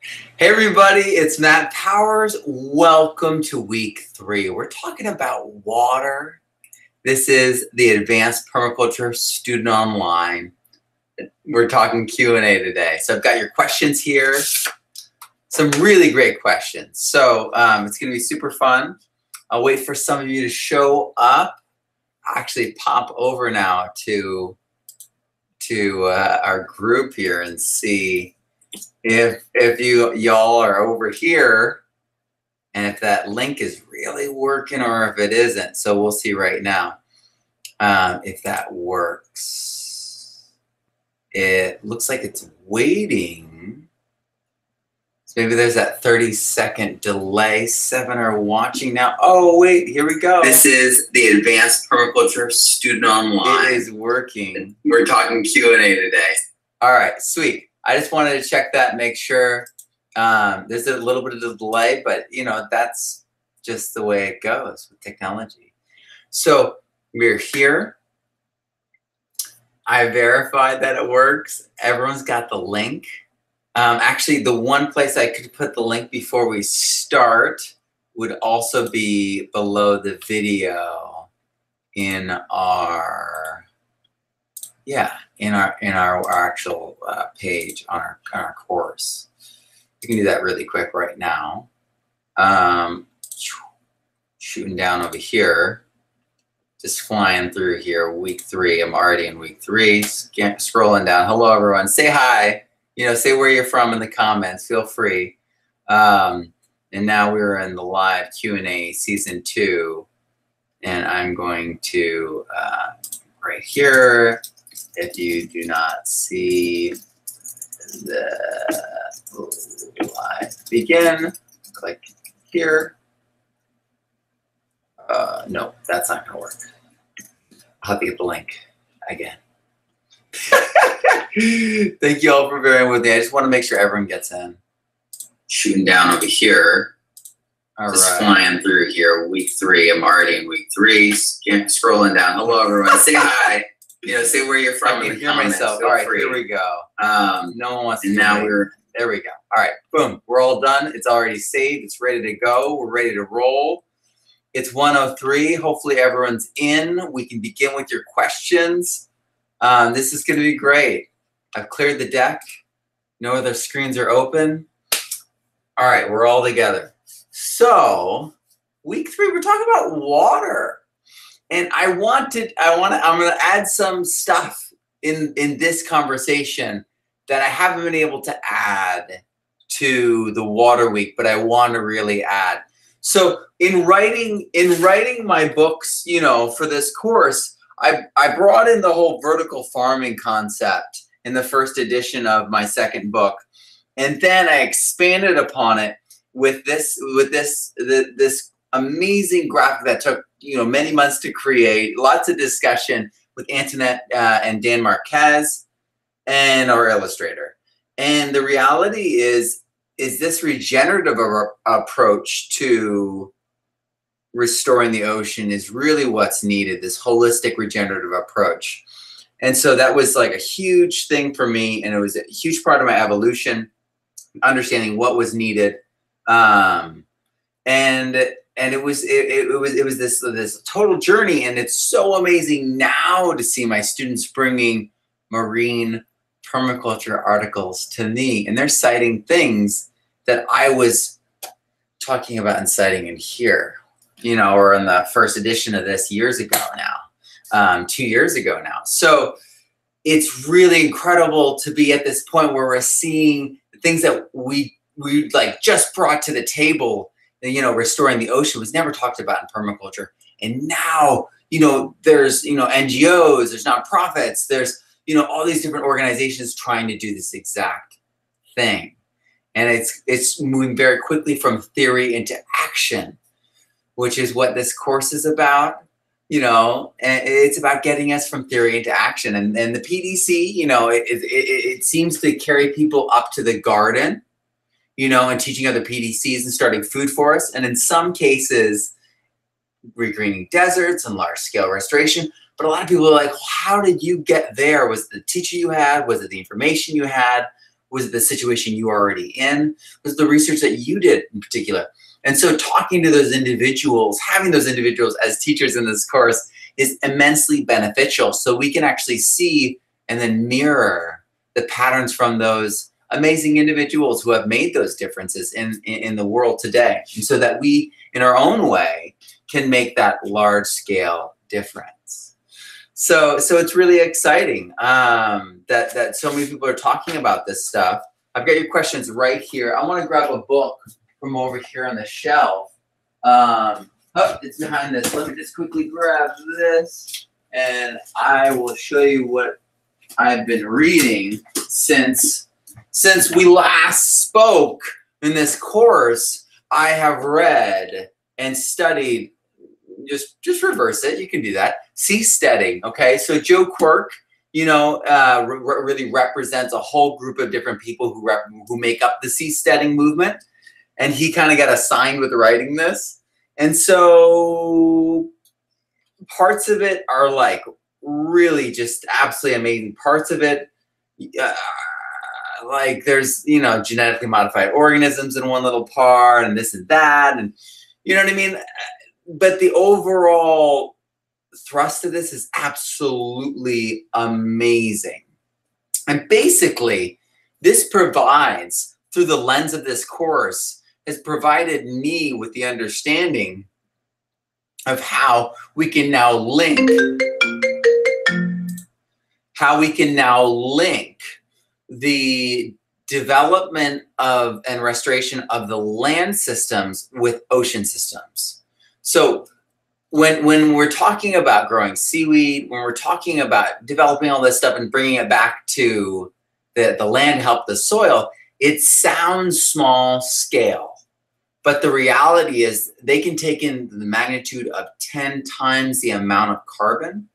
Hey everybody, it's Matt Powers. Welcome to week 3. We're talking about water. This is the Advanced Permaculture Student Online. We're talking Q&A today. So I've got your questions here. Some really great questions. So it's going to be super fun. I'll wait for some of you to show up. I'll actually pop over now to our group here and see if y'all are over here and if that link is really working or if it isn't. So we'll see right now if that works. It looks like it's waiting. So maybe there's that 30-second delay. 7 are watching now. Oh, wait, here we go. This is the Advanced Permaculture Student Online. It is working. We're talking Q&A today. All right, sweet. I just wanted to check that, make sure. There's a little bit of a delay, but you know, that's just the way it goes with technology. So we're here. I verified that it works. Everyone's got the link. Actually, the one place I could put the link before we start would also be below the video in our, in our actual page on our course. You can do that really quick right now. Shooting down over here, just flying through here. Week 3. I'm already in week 3. Scrolling down. Hello, everyone. Say hi. You know, say where you're from in the comments. Feel free. And now we're in the live Q&A season 2, and I'm going to right here. If you do not see the live begin, click here. No, that's not going to work. I'll have to get the link again. Thank you all for bearing with me. I just want to make sure everyone gets in. Shooting down over here. All just flying through here. Week 3. I'm already in week 3. Scrolling down. Hello, everyone. Say hi. You know, say where you're from. I can hear myself. All right, here we go. No one wants to. And now there we go. All right, boom. We're all done. It's already saved. It's ready to go. We're ready to roll. It's 1:03. Hopefully everyone's in. We can begin with your questions. This is going to be great. I've cleared the deck. No other screens are open. All right, we're all together. So, week 3, we're talking about water. And I'm going to add some stuff in this conversation that I haven't been able to add to the water week, but I want to really add. So in writing my books, you know, for this course, I brought in the whole vertical farming concept in the first edition of my second book. And then I expanded upon it with this amazing graphic that took, you know, many months to create, lots of discussion with Antoinette and Dan Marquez and our illustrator. And the reality is this regenerative approach to restoring the ocean is really what's needed, this holistic regenerative approach. And so that was like a huge thing for me, and it was a huge part of my evolution, understanding what was needed. And it was this total journey, and it's so amazing now to see my students bringing marine permaculture articles to me, and they're citing things that I was talking about and citing in here, you know, or in the first edition of this years ago now, 2 years ago now. So it's really incredible to be at this point where we're seeing things that we like just brought to the table. You know, restoring the ocean was never talked about in permaculture. And now, you know, there's, you know, NGOs, there's nonprofits, there's, you know, all these different organizations trying to do this exact thing. And it's moving very quickly from theory into action, which is what this course is about, you know, and it's about getting us from theory into action. And the PDC, you know, it seems to carry people up to the garden, you know, and teaching other PDCs and starting food forests. And in some cases, regreening deserts and large-scale restoration. But a lot of people are like, how did you get there? Was it the teacher you had? Was it the information you had? Was it the situation you were already in? Was it the research that you did in particular? And so talking to those individuals, having those individuals as teachers in this course is immensely beneficial. So we can actually see and then mirror the patterns from those amazing individuals who have made those differences in the world today. And so that we, in our own way, can make that large scale difference. So it's really exciting that so many people are talking about this stuff. I've got your questions right here. I want to grab a book from over here on the shelf. Oh, it's behind this. Let me just quickly grab this, and I will show you what I've been reading since we last spoke in this course. I have read and studied, just reverse it. You can do that. Seasteading. Okay, so Joe Quirk, you know, really represents a whole group of different people who make up the seasteading movement, and he kind of got assigned with writing this. And so parts of it are like really just absolutely amazing. Parts of it, like there's, you know, genetically modified organisms in one little part and this and that, and you know what I mean? But the overall thrust of this is absolutely amazing. And basically, this provides, through the lens of this course, has provided me with the understanding of how we can now link the development of and restoration of the land systems with ocean systems. So when we're talking about growing seaweed, when we're talking about developing all this stuff and bringing it back to the land to help the soil, it sounds small scale. But the reality is they can take in the magnitude of 10 times the amount of carbon.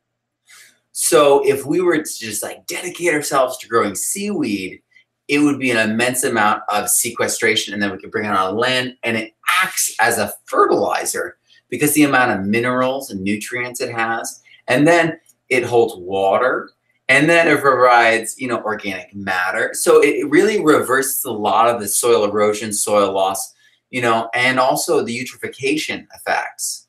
So if we were to just like dedicate ourselves to growing seaweed, it would be an immense amount of sequestration, and then we could bring it on land, and it acts as a fertilizer because the amount of minerals and nutrients it has, and then it holds water, and then it provides, you know, organic matter. So it really reverses a lot of the soil erosion, soil loss, you know, and also the eutrophication effects.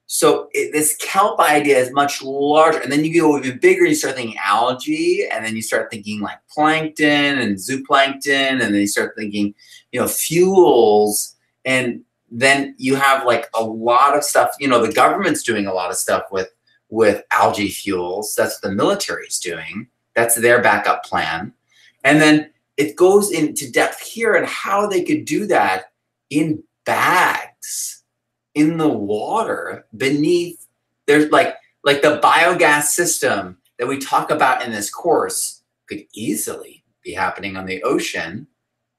So this kelp idea is much larger, and then you go even bigger. You start thinking algae, and then you start thinking like plankton and zooplankton, and then you start thinking, you know, fuels, and then you have like a lot of stuff. You know, the government's doing a lot of stuff with algae fuels. That's what the military's doing. That's their backup plan, and then it goes into depth here and how they could do that in bags in the water beneath. There's like the biogas system that we talk about in this course could easily be happening on the ocean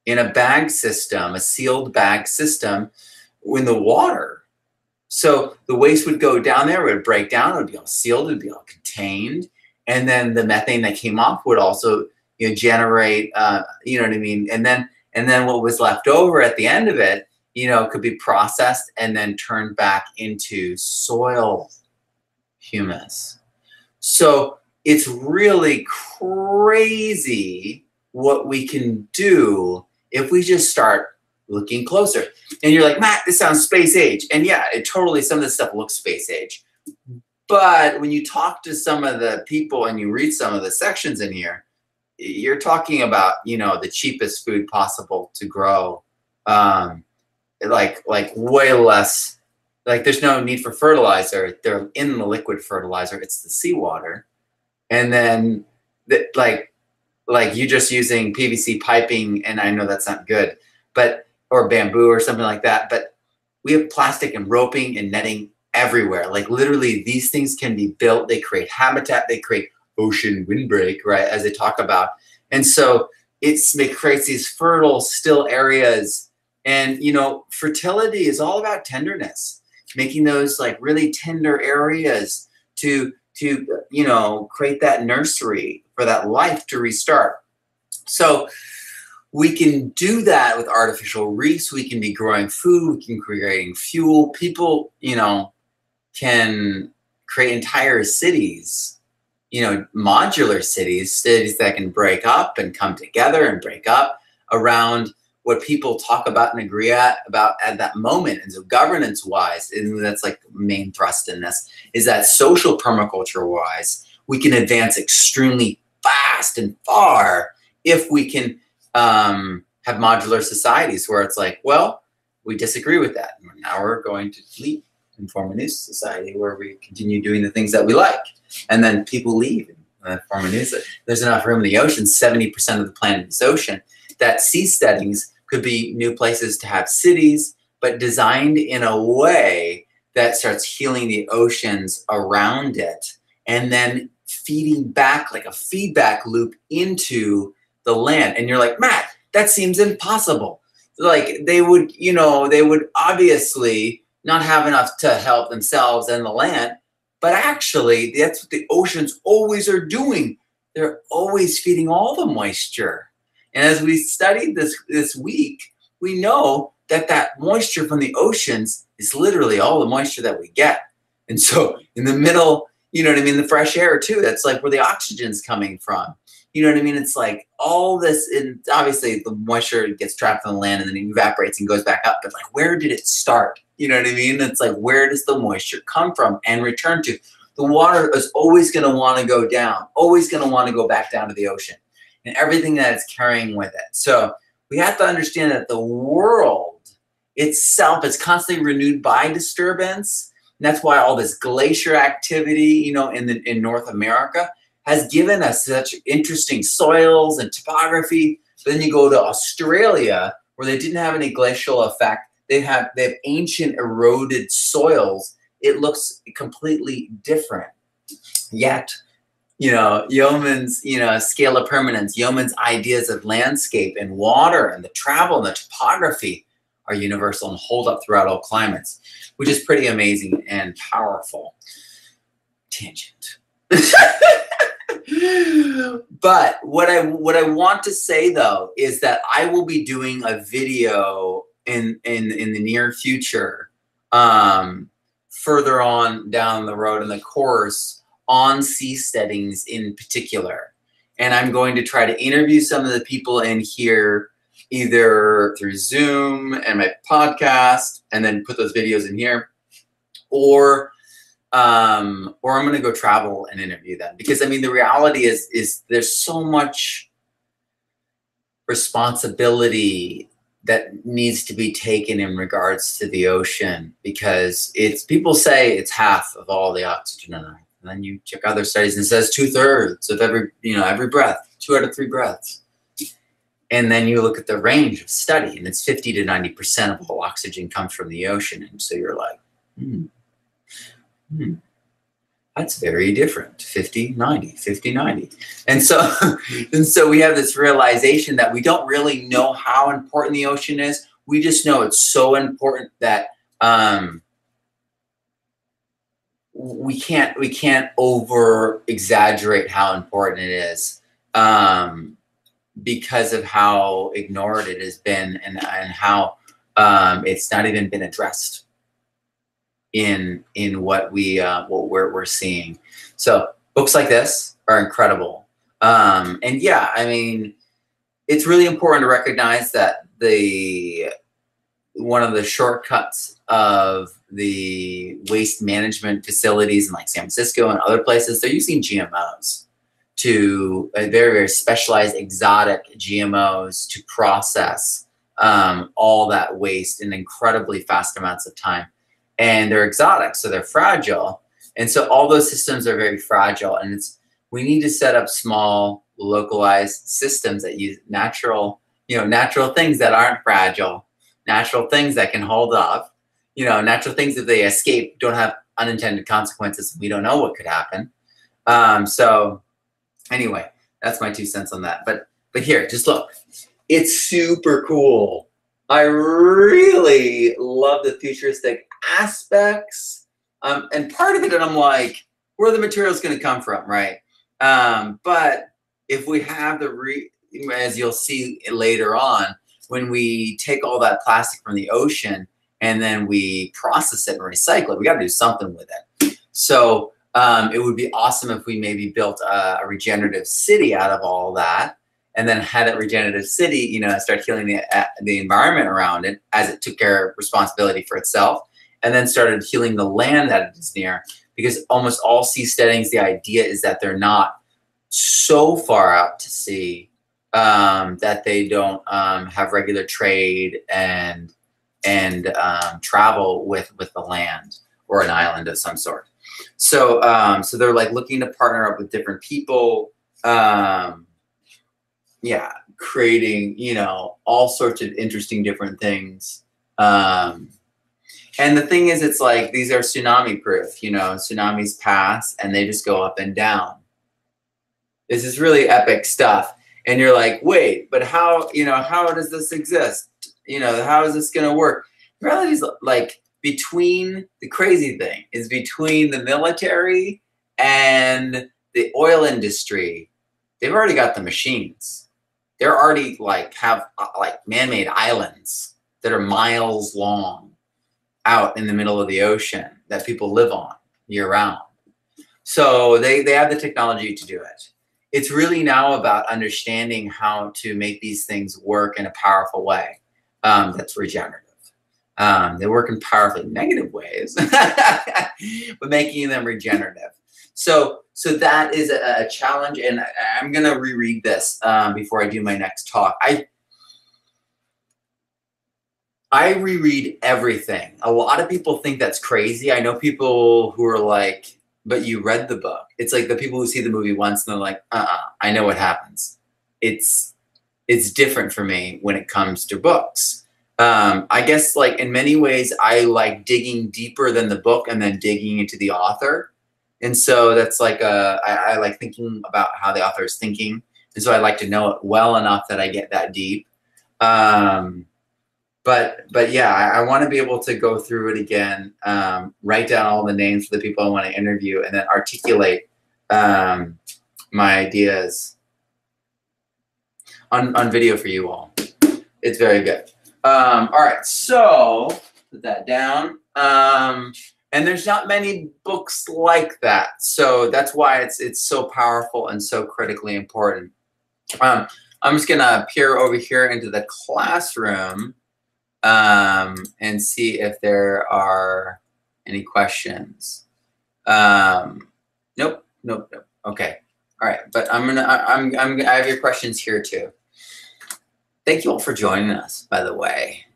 in a bag system, a sealed bag system in the water. So the waste would go down there, it would break down, it would be all sealed, it would be all contained. And then the methane that came off would also, you know, generate, you know what I mean? And then what was left over at the end of it, you know, could be processed and then turned back into soil humus. So it's really crazy what we can do if we just start looking closer. And you're like, Matt, this sounds space age. And yeah, it totally, some of this stuff looks space age. But when you talk to some of the people and you read some of the sections in here, you're talking about, you know, the cheapest food possible to grow. Like way less, like there's no need for fertilizer. They're in the liquid fertilizer. It's the seawater. And then like you just using PVC piping, and I know that's not good, but, or bamboo or something like that. But we have plastic and roping and netting everywhere. Like literally these things can be built. They create habitat, they create ocean windbreak, right? As they talk about. And so it creates these fertile, still areas. And, you know, fertility is all about tenderness, making those like really tender areas to, you know, create that nursery for that life to restart. So we can do that with artificial reefs. We can be growing food. We can be creating fuel. People, you know, can create entire cities, you know, modular cities that can break up and come together and break up. around what people talk about and agree about at that moment. And so governance-wise, and that's like the main thrust in this, is that social permaculture-wise, we can advance extremely fast and far if we can have modular societies where it's like, well, we disagree with that. Now we're going to leave and form a new society where we continue doing the things that we like. And then people leave and form a new society. There's enough room in the ocean, 70% of the planet is ocean, that seasteadings could be new places to have cities, but designed in a way that starts healing the oceans around it and then feeding back like a feedback loop into the land. And you're like, Matt, that seems impossible. Like they would, you know, they would obviously not have enough to help themselves and the land, but actually that's what the oceans always are doing. They're always feeding all the moisture. And as we studied this week, we know that that moisture from the oceans is literally all the moisture that we get. And so in the middle, you know what I mean, the fresh air too, that's like where the oxygen's coming from. You know what I mean? It's like all this, and obviously the moisture gets trapped on the land and then it evaporates and goes back up. But like, where did it start? You know what I mean? It's like, where does the moisture come from and return to? The water is always going to want to go down, always going to want to go back down to the ocean and everything that it's carrying with it. So we have to understand that the world itself is constantly renewed by disturbance. And that's why all this glacier activity, you know, in North America has given us such interesting soils and topography. But then you go to Australia, where they didn't have any glacial effect. They have ancient eroded soils. It looks completely different. Yet, you know, Yeoman's, you know, scale of permanence, Yeoman's ideas of landscape and water and the travel and the topography are universal and hold up throughout all climates, which is pretty amazing and powerful. Tangent. But what I want to say though is that I will be doing a video in the near future, further on down the road in the course on seasteadings in particular, and I'm going to try to interview some of the people in here either through Zoom and my podcast, and then put those videos in here, or I'm going to go travel and interview them. Because I mean, the reality is there's so much responsibility that needs to be taken in regards to the ocean, because people say it's half of all the oxygen on Earth. And then you check other studies and it says 2/3 of every breath, 2 out of 3 breaths. And then you look at the range of study and it's 50 to 90% of all oxygen comes from the ocean. And so you're like, that's very different. 50, 90, 50, 90. And so we have this realization that we don't really know how important the ocean is. We just know it's so important that we can't over exaggerate how important it is, because of how ignored it has been and how it's not even been addressed in what we're seeing. So books like this are incredible. And yeah, I mean, it's really important to recognize that one of the shortcuts of the waste management facilities in like San Francisco and other places, they're using GMOs to very, very specialized exotic GMOs to process all that waste in incredibly fast amounts of time. And they're exotic, so they're fragile. And so all those systems are very fragile. And we need to set up small, localized systems that use natural things that aren't fragile, natural things that can hold up, natural things if they escape don't have unintended consequences. We don't know what could happen. So anyway, that's my 2 cents on that. But here, just look. It's super cool. I really love the futuristic aspects. And part of it, and I'm like, where are the materials going to come from, right? But if we have as you'll see later on, when we take all that plastic from the ocean and then we process it and recycle it, we got to do something with it. So it would be awesome if we maybe built a regenerative city out of all that. and then had a regenerative city, you know, start healing the environment around it as it took care of responsibility for itself, and then started healing the land that it is near. Because almost all seasteadings, the idea is that they're not so far out to sea that they don't have regular trade and travel with the land or an island of some sort. So so they're like looking to partner up with different people, yeah, creating, you know, all sorts of interesting different things. And the thing is, it's like these are tsunami proof, you know, tsunamis pass and they just go up and down. This is really epic stuff. And you're like, wait, but how, you know, how does this exist? You know, how is this going to work? The reality is, like, between the crazy thing is between the military and the oil industry, they've already got the machines. They're already like have like man-made islands that are miles long out in the middle of the ocean that people live on year round. So they have the technology to do it. It's really now about understanding how to make these things work in a powerful way that's regenerative. They work in powerfully negative ways, but making them regenerative. So that is a challenge, and I'm going to reread this before I do my next talk. I reread everything. A lot of people think that's crazy. I know people who are like, but you read the book. It's like the people who see the movie once and they're like, I know what happens. It's different for me when it comes to books. I guess like in many ways, I like digging deeper than the book and then digging into the author. And so that's like, I like thinking about how the author is thinking. And so I like to know it well enough that I get that deep. But yeah, I want to be able to go through it again, write down all the names for the people I want to interview, and then articulate my ideas on video for you all. It's very good. All right, so put that down. And there's not many books like that, so that's why it's so powerful and so critically important. I'm just gonna peer over here into the classroom and see if there are any questions. Nope. Okay. All right. But I have your questions here too. Thank you all for joining us, by the way.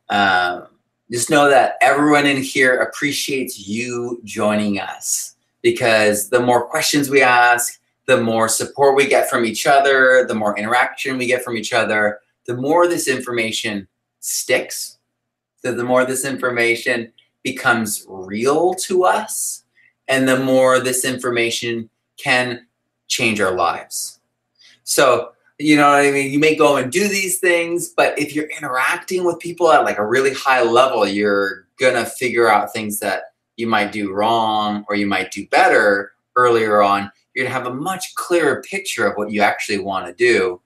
Just know that everyone in here appreciates you joining us, because the more questions we ask, the more support we get from each other, the more interaction we get from each other, the more this information sticks. So the more this information becomes real to us, and the more this information can change our lives. So, you know what I mean? You may go and do these things, but if you're interacting with people at like a really high level, you're gonna figure out things that you might do wrong or you might do better earlier on. You're gonna have a much clearer picture of what you actually want to do.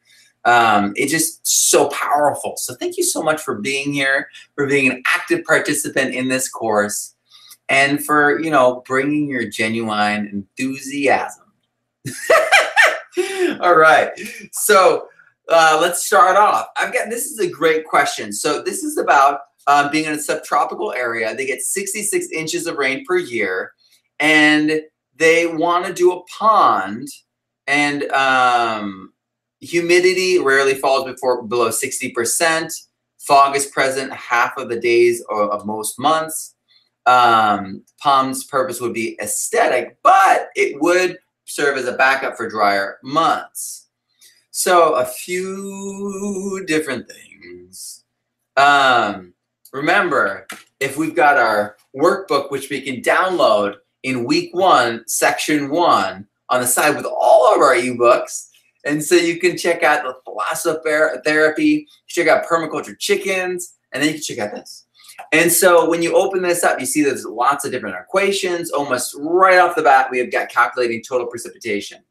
It's just so powerful. So thank you so much for being here, for being an active participant in this course, and for, you know, bringing your genuine enthusiasm. All right, so let's start off. This is a great question. So this is about being in a subtropical area. They get 66 inches of rain per year, and they want to do a pond, and humidity rarely falls below 60%. Fog is present half of the days of most months. Pond's purpose would be aesthetic, but it would serve as a backup for drier months. So a few different things. Remember, if we've got our workbook, which we can download in week 1, section 1, on the side with all of our ebooks. And so you can check out the thalassotherapy, check out permaculture chickens, and then you can check out this. And so when you open this up, you see there's lots of different equations. Almost right off the bat, we have got calculating total precipitation.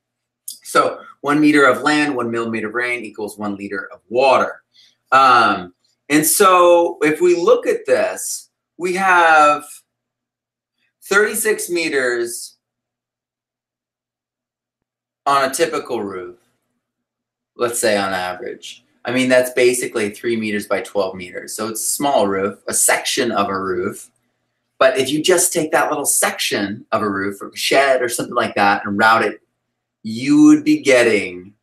So 1 meter of land, 1 millimeter of rain equals 1 liter of water. And so if we look at this, we have 36 meters on a typical roof. let's say on average. I mean, that's basically 3 meters by 12 meters. So it's a small roof, a section of a roof. But if you just take that little section of a roof or a shed or something like that and route it, you would be getting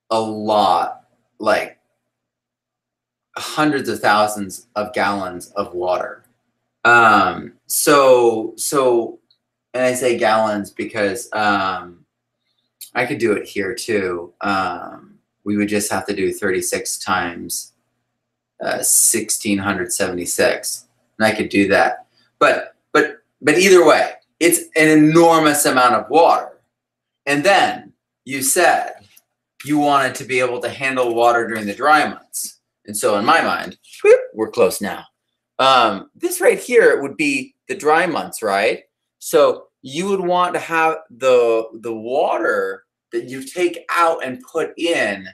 a lot, like hundreds of thousands of gallons of water. And I say gallons because I could do it here too. We would just have to do 36 times 1676, and I could do that. But either way, it's an enormous amount of water. And then you said you wanted to be able to handle water during the dry months. And so in my mind, whoop, we're close now. This right here would be the dry months, right? So you would want to have the water that you take out and put in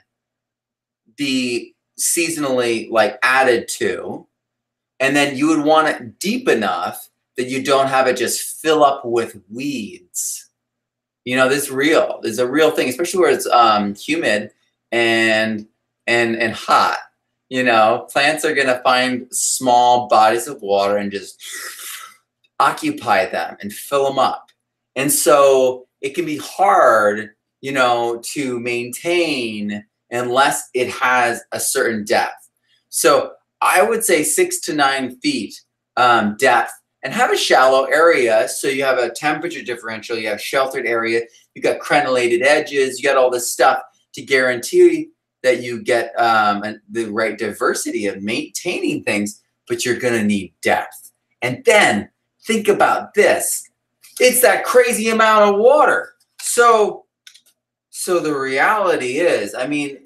be seasonally like added to, and then you would want it deep enough that you don't have it just fill up with weeds. You know, this is real. This is a real thing, especially where it's humid and hot. You know, plants are gonna find small bodies of water and just occupy them and fill them up. And so it can be hard, you know, to maintain unless it has a certain depth. So I would say 6 to 9 feet depth, and have a shallow area so you have a temperature differential, you have sheltered area, you got crenellated edges, you got all this stuff to guarantee that you get the right diversity of maintaining things, but you're gonna need depth. And then think about this. It's that crazy amount of water. So the reality is, I mean,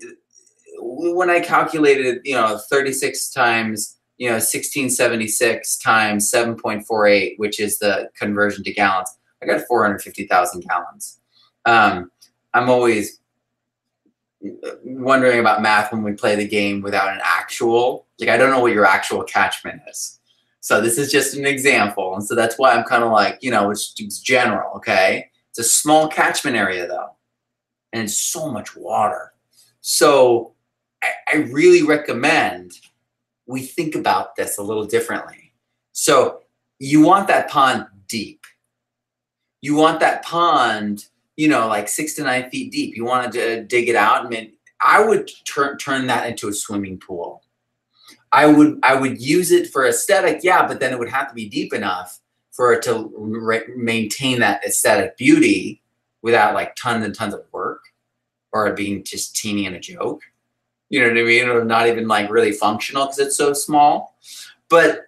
when I calculated, you know, 36 times, you know, 1676 times 7.48, which is the conversion to gallons, I got 450,000 gallons. I'm always wondering about math when we play the game without an actual, like, I don't know what your actual catchment is. So this is just an example. And so that's why I'm kind of like, you know, it's general, okay? It's a small catchment area though, and it's so much water. So I really recommend we think about this a little differently. So you want that pond deep. You want that pond, you know, like 6 to 9 feet deep. You want to dig it out. I mean, I would turn that into a swimming pool. I would use it for aesthetic, yeah, but then it would have to be deep enough for it to maintain that aesthetic beauty without like tons and tons of work, or it being just teeny and a joke. You know what I mean? Or not even like really functional because it's so small. But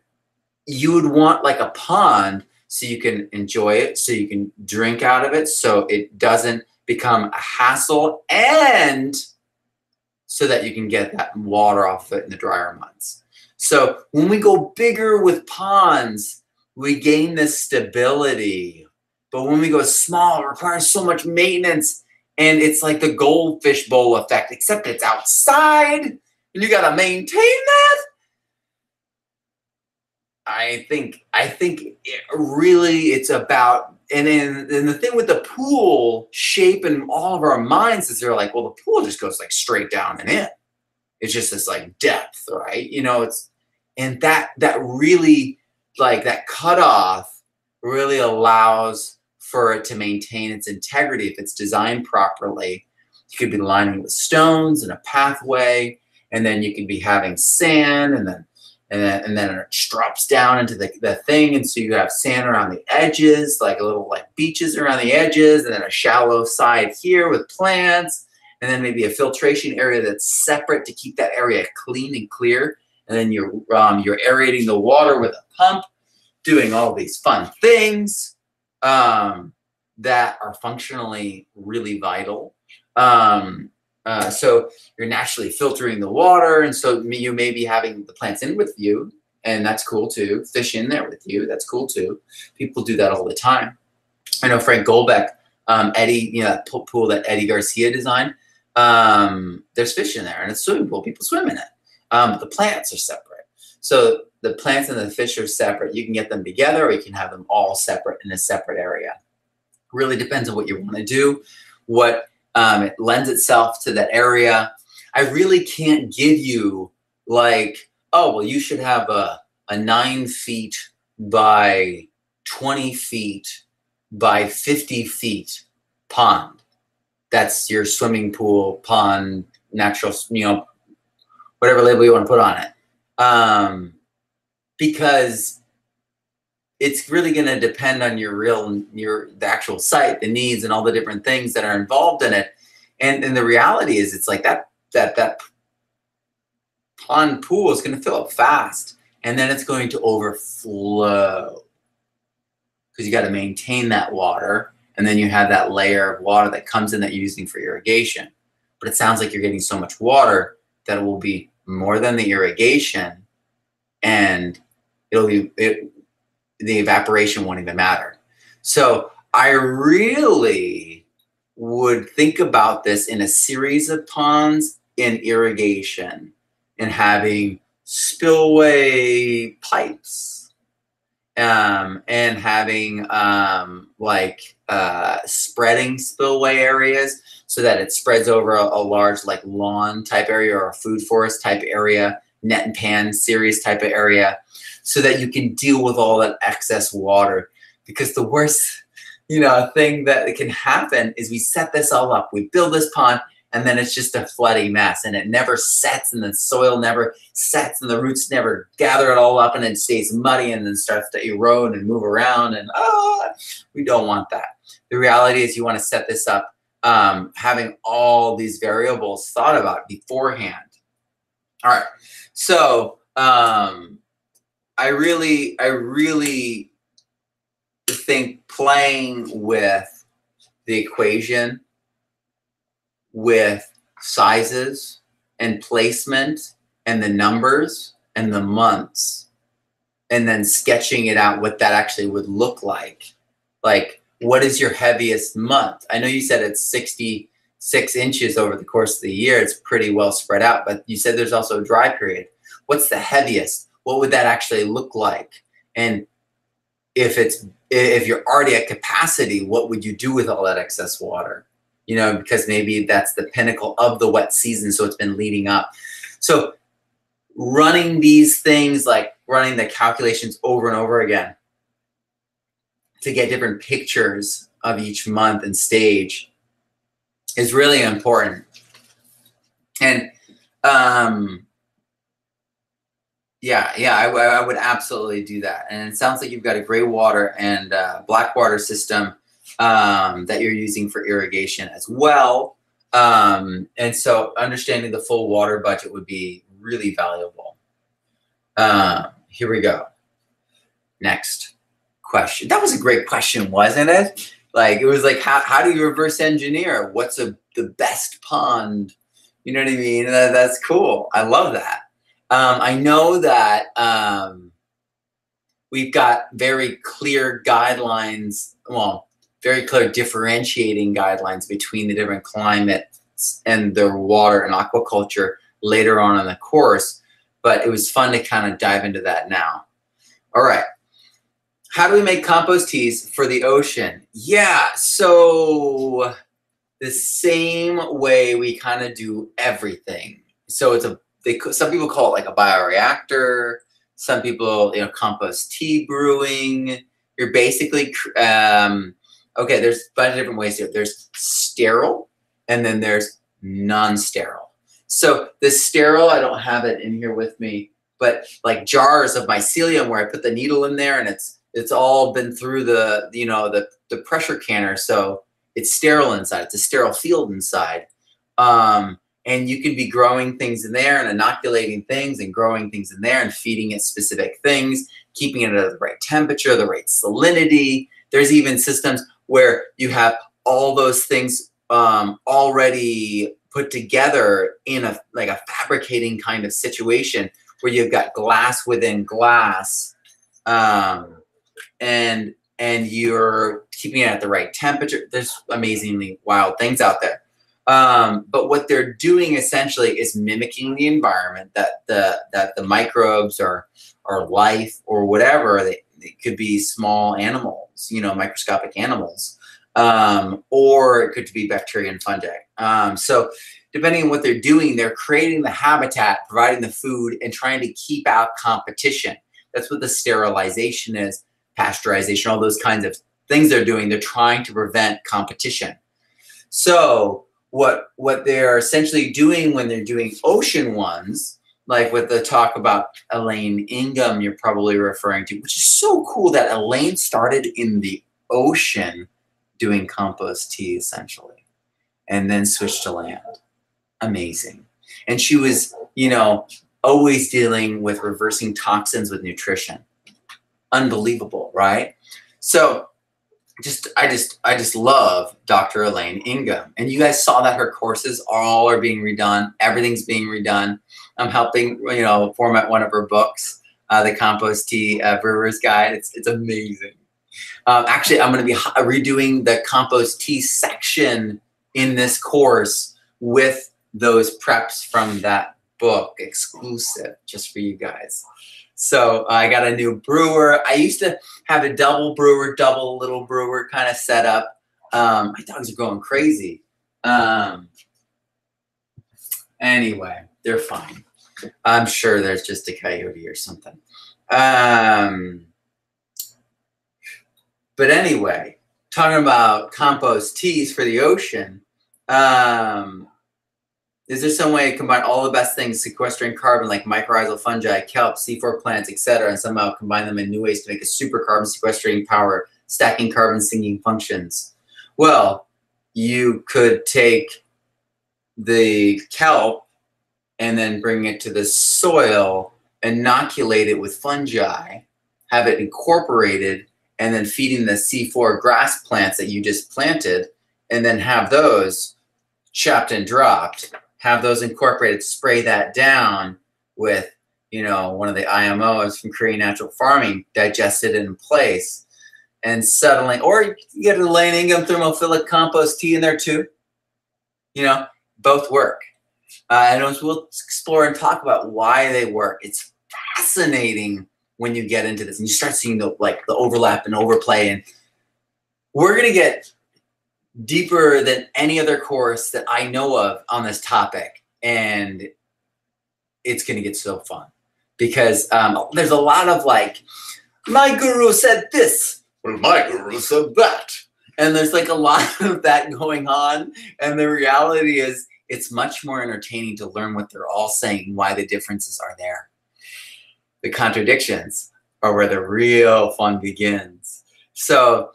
you would want like a pond so you can enjoy it, so you can drink out of it, so it doesn't become a hassle, and so that you can get that water off of it in the drier months. So when we go bigger with ponds, we gain this stability. But when we go small, it requires so much maintenance. And it's like the goldfish bowl effect, except it's outside and you gotta maintain that. I think it's about, and then the thing with the pool shape and all of our minds is they're like, well, the pool just goes like straight down and in. It's just this like depth, right? You know, and that really, like, that cutoff really allows for it to maintain its integrity if it's designed properly. You could be lining with stones and a pathway, and then you could be having sand, and then it drops down into the thing, and so you have sand around the edges, like a little like beaches around the edges, and then a shallow side here with plants, and then maybe a filtration area that's separate to keep that area clean and clear, and then you're aerating the water with a pump, doing all these fun things that are functionally really vital. So you're naturally filtering the water, and so you may be having the plants in with you, and that's cool too. Fish in there with you, that's cool too. People do that all the time. I know Frank Goldbeck, Eddie, you know, that pool that Eddie Garcia designed, there's fish in there, and it's a swimming pool. People swim in it. But the plants are separate. So the plants and the fish are separate. You can get them together, or you can have them all separate in a separate area. Really depends on what you want to do. What It lends itself to that area. I really can't give you like, oh, well, you should have a 9 feet by 20 feet by 50 feet pond. That's your swimming pool, pond, natural, whatever label you want to put on it. Because it's really going to depend on the actual site, the needs, and all the different things that are involved in it. And the reality is, it's like that pond pool is going to fill up fast, and then it's going to overflow because you got to maintain that water, and then you have that layer of water that comes in that you're using for irrigation. But it sounds like you're getting so much water that it will be more than the irrigation, and the evaporation won't even matter. So I really would think about this in a series of ponds in irrigation, and having spillway pipes, and having spreading spillway areas so that it spreads over a large like lawn type area or a food forest type area, net and pan series type of area, so that you can deal with all that excess water. Because the worst, thing that can happen is we set this all up, we build this pond, and then it's just a flooding mess, and it never sets, and the soil never sets, and the roots never gather it all up, and it stays muddy and then starts to erode and move around, and we don't want that. The reality is you want to set this up having all these variables thought about beforehand. All right, so I really think playing with the equation, with sizes and placement and the numbers and the months, and then sketching it out what that actually would look like. Like, what is your heaviest month? I know you said it's 66 inches over the course of the year. It's pretty well spread out, but you said there's also a dry period. What's the heaviest? What would that actually look like? And if you're already at capacity, what would you do with all that excess water? Because maybe that's the pinnacle of the wet season, so it's been leading up. So running these things, like running the calculations over and over again to get different pictures of each month and stage is really important. And I would absolutely do that. And it sounds like you've got a gray water and black water system that you're using for irrigation as well. And so understanding the full water budget would be really valuable. Here we go. Next question. That was a great question, wasn't it? Like, it was like, how do you reverse engineer? What's the best pond? You know what I mean? That's cool. I love that. I know that we've got very clear guidelines, very clear differentiating guidelines between the different climates and their water and aquaculture later on in the course, but it was fun to kind of dive into that now. All right. How do we make compost teas for the ocean? Yeah, so the same way we kind of do everything. So some people call it like a bioreactor. Some people, compost tea brewing. You're basically, okay, there's a bunch of different ways here. There's sterile, and then there's non-sterile. So the sterile, I don't have it in here with me, but like jars of mycelium where I put the needle in there, and it's all been through the pressure canner, so it's sterile inside. It's a sterile field inside. And you can be growing things in there and inoculating things and growing things in there and feeding it specific things, keeping it at the right temperature, the right salinity. There's even systems where you have all those things already put together in a fabricating kind of situation where you've got glass within glass, and you're keeping it at the right temperature. There's amazingly wild things out there. But what they're doing essentially is mimicking the environment that the microbes or life or whatever, they could be small animals, microscopic animals, or it could be bacteria and fungi. So depending on what they're doing, they're creating the habitat, providing the food, and trying to keep out competition. That's what the sterilization is, pasteurization, all those kinds of things they're doing. They're trying to prevent competition. So what they're essentially doing when they're doing ocean ones, like with the talk about Elaine Ingham you're probably referring to, which is so cool that Elaine started in the ocean doing compost tea essentially, and then switched to land. Amazing. And she was, always dealing with reversing toxins with nutrition. Unbelievable, right? So I just love Dr. Elaine Ingham. And you guys saw that her courses all are being redone. Everything's being redone. I'm helping, format one of her books, the Compost Tea Brewer's Guide. It's amazing. Actually, I'm going to be redoing the compost tea section in this course with those preps from that book, exclusive just for you guys. So I got a new brewer. I used to have a double little brewer kind of set up. My dogs are going crazy. Anyway, they're fine. I'm sure there's just a coyote or something. But anyway, talking about compost teas for the ocean, is there some way to combine all the best things, sequestering carbon like mycorrhizal fungi, kelp, C4 plants, etc., and somehow combine them in new ways to make a super carbon sequestering power, stacking carbon sinking functions? Well, you could take the kelp and then bring it to the soil, inoculate it with fungi, have it incorporated, and then feeding the C4 grass plants that you just planted, and then have those chopped and dropped, have those incorporated, spray that down with, one of the IMOs from Korean Natural Farming, digest it in place, and suddenly, or you get a Elaine Ingham thermophilic compost tea in there too. Both work. And we'll explore and talk about why they work. It's fascinating when you get into this and you start seeing the overlap and overplay. And we're going to get deeper than any other course that I know of on this topic. And it's going to get so fun because there's a lot of my guru said this, well, my guru said that. And there's a lot of that going on. And the reality is it's much more entertaining to learn what they're all saying, why the differences are there. The contradictions are where the real fun begins. So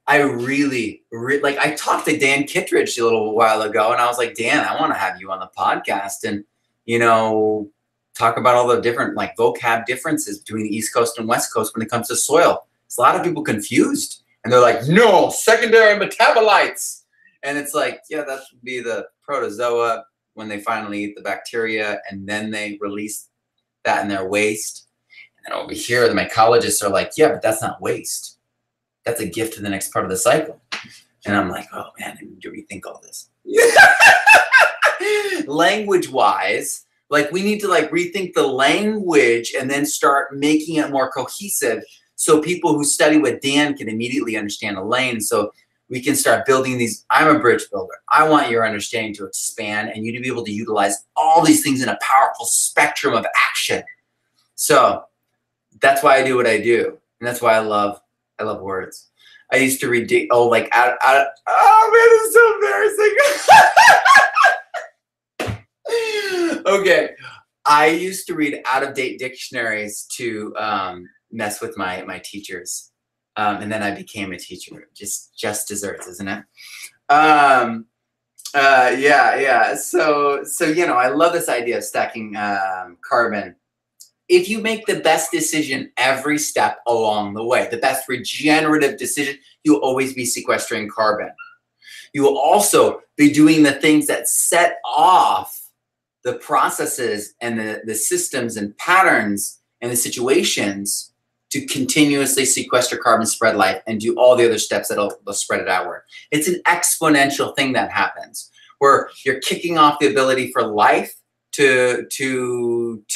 I really, I talked to Dan Kittredge a little while ago, and I was like, Dan, I want to have you on the podcast and, talk about all the different vocab differences between the East Coast and West Coast when it comes to soil. There's a lot of people confused, and they're like, no, secondary metabolites. And it's yeah, that would be the protozoa when they finally eat the bacteria, and then they release that in their waste. And over here, the mycologists are like, yeah, but that's not waste. That's a gift to the next part of the cycle. And I'm like, oh man, I need to rethink all this. Language-wise, we need to rethink the language and then start making it more cohesive so people who study with Dan can immediately understand Elaine. So we can start building these. I'm a bridge builder. I want your understanding to expand and you to be able to utilize all these things in a powerful spectrum of action. So that's why I do what I do. And that's why I love words. I used to read, oh man, it's so embarrassing. Okay. I used to read out-of-date dictionaries to mess with my teachers. And then I became a teacher. Just desserts, isn't it? Yeah. So I love this idea of stacking carbon. If you make the best decision every step along the way, the best regenerative decision, you'll always be sequestering carbon. You will also be doing the things that set off the processes and the systems and patterns and the situations to continuously sequester carbon, spread life, and do all the other steps that'll spread it outward. It's an exponential thing that happens where you're kicking off the ability for life to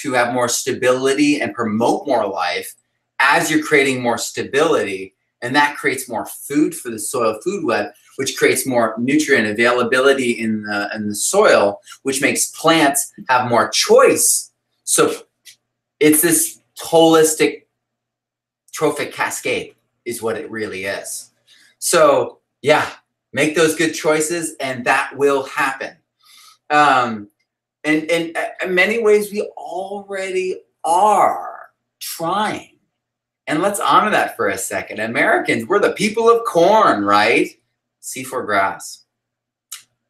have more stability and promote more life as you're creating more stability. And that creates more food for the soil food web, which creates more nutrient availability in the soil, which makes plants have more choice. So it's this holistic trophic cascade is what it really is. So yeah, make those good choices and that will happen. And in many ways, we already are trying. And let's honor that for a second. Americans, we're the people of corn, right? C4 grass.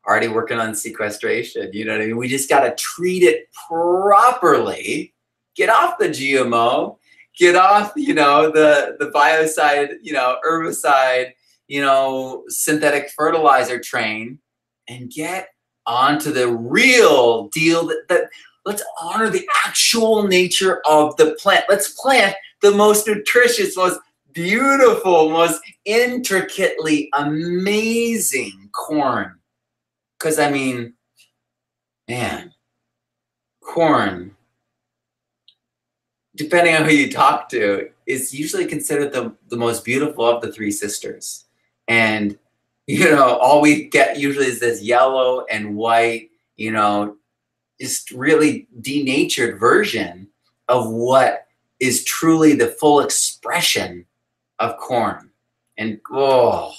Already working on sequestration. You know what I mean? We just got to treat it properly. Get off the GMO. Get off, you know, the biocide, you know, herbicide, you know, synthetic fertilizer train, and get onto the real deal that let's honor the actual nature of the plant. Let's plant the most nutritious, most beautiful, most intricately amazing corn. Because, I mean, man, corn, depending on who you talk to, is usually considered the most beautiful of the three sisters. And, you know, all we get usually is this yellow and white, you know, just really denatured version of what is truly the full expression of corn. And, oh,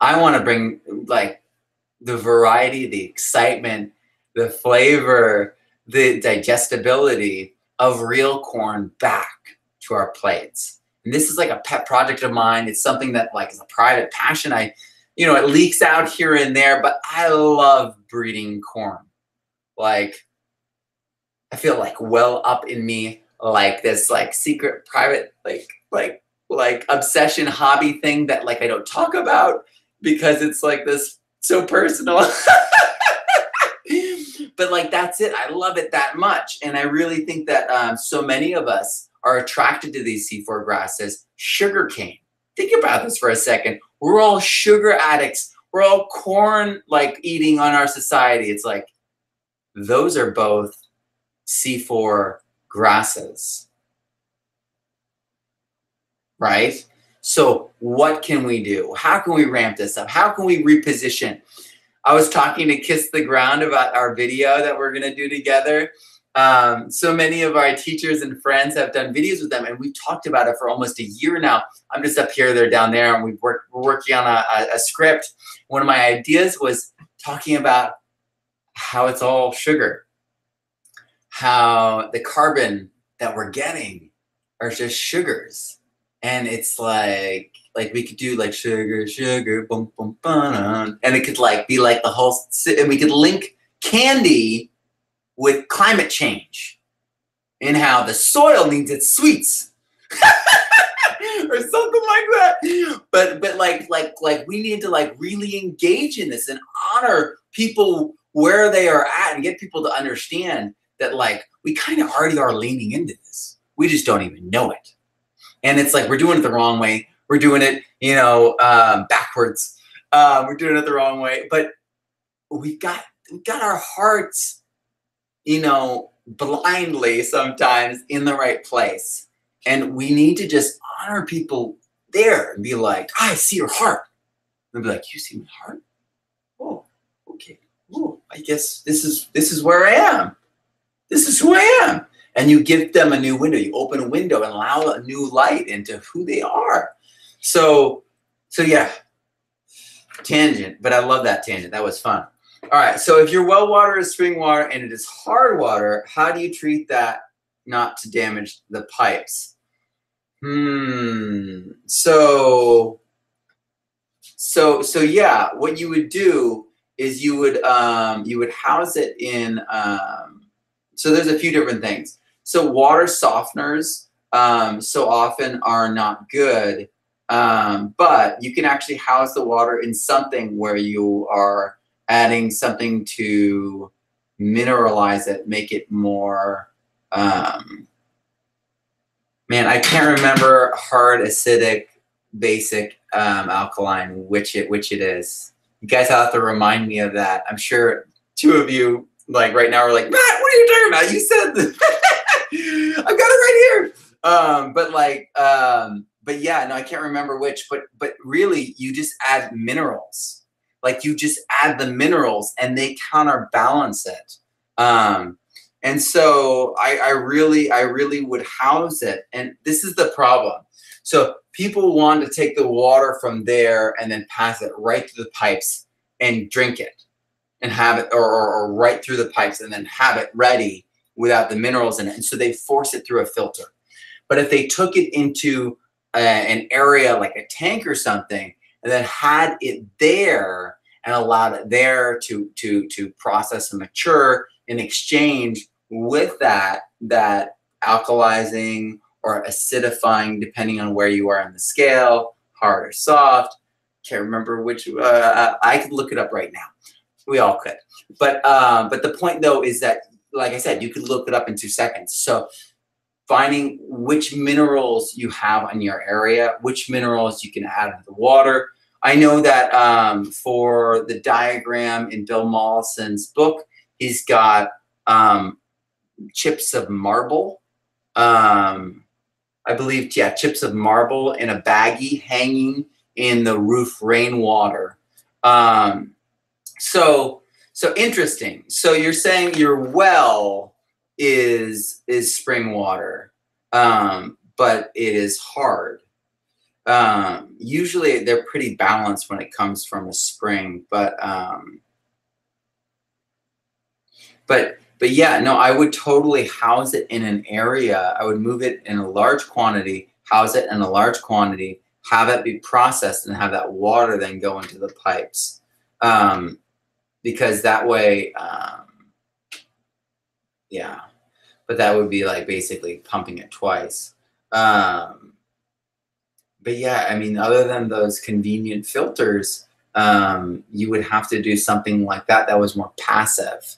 I want to bring, like, the variety, the excitement, the flavor, the digestibility of real corn back to our plates. And this is like a pet project of mine. It's something that, like, is a private passion. You know, it leaks out here and there, but I love breeding corn. Like, I feel like well up in me, like this, like, secret private, like obsession hobby thing that, like, I don't talk about because it's like this so personal. But, like, that's it. I love it that much. And I really think that so many of us are attracted to these C4 grasses. Sugarcane. Think about this for a second. We're all sugar addicts. We're all corn, like, eating on our society. It's like, those are both C4 grasses, right? So what can we do? How can we ramp this up? How can we reposition? I was talking to Kiss the Ground about our video that we're going to do together. So many of our teachers and friends have done videos with them, and we've talked about it for almost a year now. I'm just up here, they're down there, and we're working on a script. One of my ideas was talking about how it's all sugar, how the carbon that we're getting are just sugars. And it's like we could do like sugar, boom, boom, boom, and it could like be like the whole, and we could link candy with climate change and how the soil needs its sweets or something like that. But like we need to like really engage in this and honor people where they are at and get people to understand that like we kind of already are leaning into this. We just don't even know it. And it's like we're doing it the wrong way. We're doing it, you know, backwards. We're doing it the wrong way. But we got our hearts, you know, blindly sometimes in the right place. And we need to just honor people there and be like, I see your heart. And be like, you see my heart? Oh, okay. Oh, I guess this is where I am. This is who I am. And you give them a new window. You open a window and allow a new light into who they are. So yeah, tangent, but I love that tangent. That was fun. All right, so if your well water is spring water and it is hard water, how do you treat that not to damage the pipes? So yeah, what you would do is you would house it in, so there's a few different things. So water softeners so often are not good, but you can actually house the water in something where you are adding something to mineralize it, make it more, man, I can't remember hard, acidic, basic, alkaline, which it is. You guys have to remind me of that. I'm sure two of you like right now are like, Matt, what are you talking about? You said this. I've got it right here. but yeah, no, I can't remember which, but really you just add minerals. Like you just add the minerals and they counterbalance it. And so I really would house it. And this is the problem. So people want to take the water from there and then pass it right through the pipes and drink it and have it, or right through the pipes and then have it ready without the minerals in it. And so they force it through a filter. But if they took it into an area like a tank or something, and then had it there and allowed it there to process and mature in exchange with that alkalizing or acidifying, depending on where you are on the scale, hard or soft. Can't remember which. I could look it up right now. We all could. But the point though is that, like I said, you could look it up in 2 seconds. So finding which minerals you have in your area, which minerals you can add to the water. I know that for the diagram in Bill Mollison's book, he's got chips of marble. I believe, yeah, chips of marble in a baggie hanging in the roof rainwater. So interesting. So you're saying your well is spring water, but it is hard. Usually they're pretty balanced when it comes from a spring, but yeah, no, I would totally house it in an area. I would move it in a large quantity, house it in a large quantity, have it be processed, and have that water then go into the pipes. Because that way, yeah, but that would be like basically pumping it twice. But yeah, I mean, other than those convenient filters, you would have to do something like that was more passive.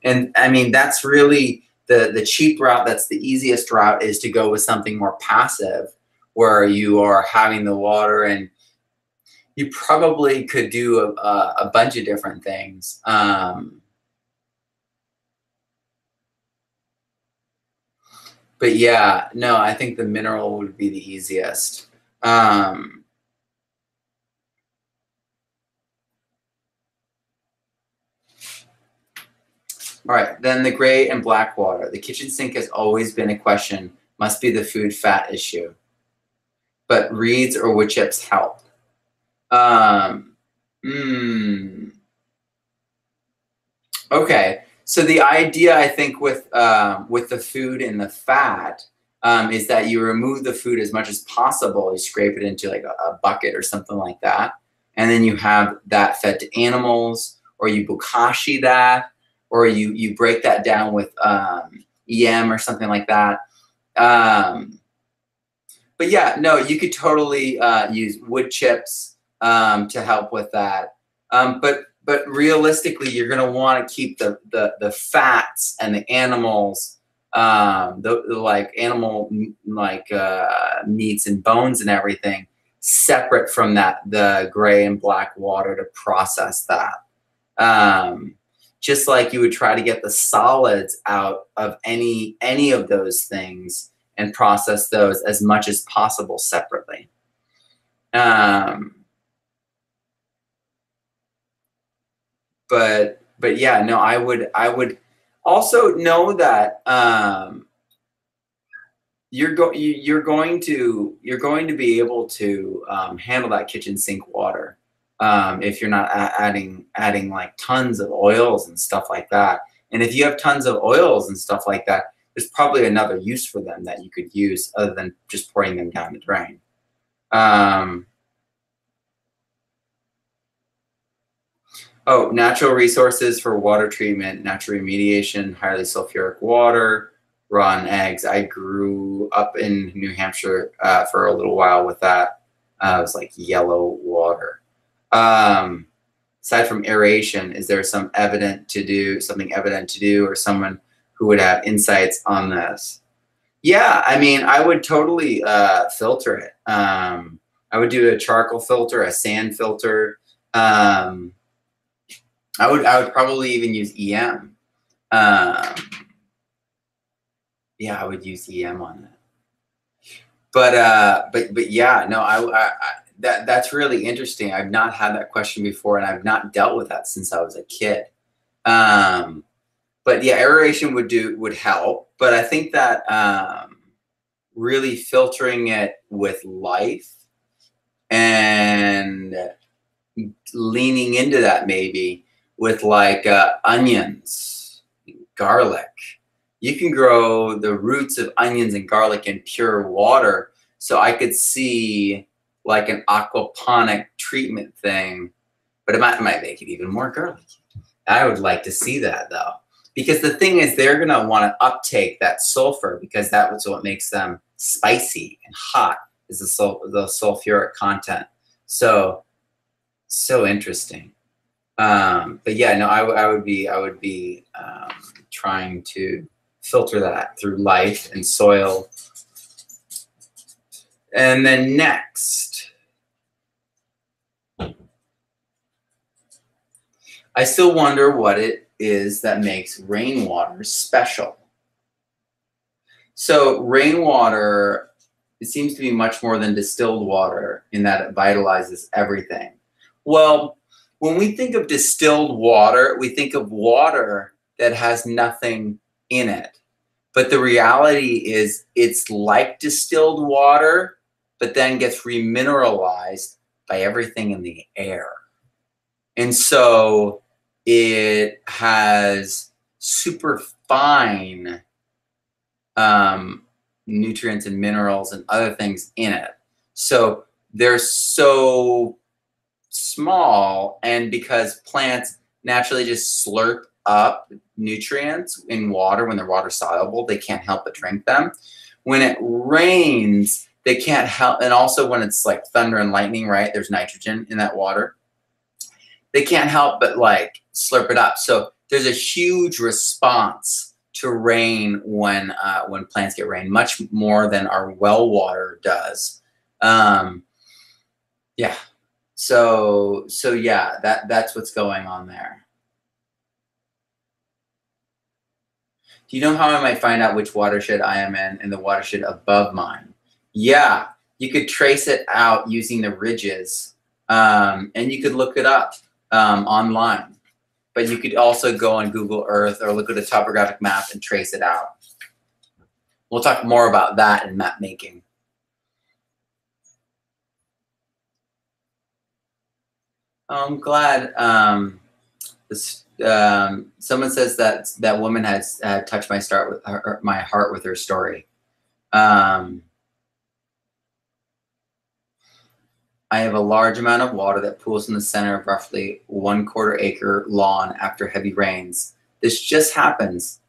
And I mean, that's really the cheap route. That's the easiest route, is to go with something more passive, where you are having the water, and you probably could do a bunch of different things. But yeah, no, I think the mineral would be the easiest. All right, then the gray and black water. The kitchen sink has always been a question. Must be the food fat issue. But reeds or wood chips help. Okay, so the idea, I think, with the food and the fat is that you remove the food as much as possible. You scrape it into like a bucket or something like that, and then you have that fed to animals, or you bokashi that, or you break that down with EM or something like that. But yeah, no, you could totally use wood chips to help with that. But realistically, you're going to want to keep the fats and the animals, like animal meats and bones and everything, separate from the gray and black water to process that. Just like you would try to get the solids out of any of those things and process those as much as possible separately. But yeah, no, I would also know that you're going to be able to handle that kitchen sink water if you're not adding like tons of oils and stuff like that. And if you have tons of oils and stuff like that, there's probably another use for them that you could use other than just pouring them down the drain. Oh, natural resources for water treatment, natural remediation, highly sulfuric water, raw and eggs. I grew up in New Hampshire for a little while with that. It was like yellow water. Aside from aeration, is there something evident to do, or someone who would have insights on this? Yeah, I mean, I would totally filter it. I would do a charcoal filter, a sand filter. I would probably even use EM. Yeah, I would use EM on that. but yeah, no, that's really interesting. I've not had that question before, and I've not dealt with that since I was a kid. Um, but yeah, aeration would help. But I think that really filtering it with life and leaning into that maybe with like onions, garlic. You can grow the roots of onions and garlic in pure water. So I could see like an aquaponic treatment thing, but it might make it even more garlicky. I would like to see that though, because the thing is they're gonna want to uptake that sulfur because that was what makes them spicy and hot is the sulfuric content. So interesting. But yeah, no, I would be trying to filter that through light and soil. And then next, I still wonder what it is that makes rainwater special. So rainwater, it seems to be much more than distilled water in that it vitalizes everything. Well, when we think of distilled water, we think of water that has nothing in it. But the reality is it's like distilled water, but then gets remineralized by everything in the air. And so it has super fine nutrients and minerals and other things in it. So they're so small, and because plants naturally just slurp up nutrients in water when they're water soluble, they can't help but drink them. When it rains, they can't help, and also when it's like thunder and lightning, right? There's nitrogen in that water. They can't help but like slurp it up. So there's a huge response to rain when plants get rain, much more than our well water does. Yeah. So yeah, that's what's going on there. Do you know how I might find out which watershed I am in the watershed above mine? Yeah, you could trace it out using the ridges, and you could look it up online. But you could also go on Google Earth or look at a topographic map and trace it out. We'll talk more about that in map making. I'm glad. Someone says that woman has touched my heart with her story. I have a large amount of water that pools in the center of roughly 1/4 acre lawn after heavy rains. This happens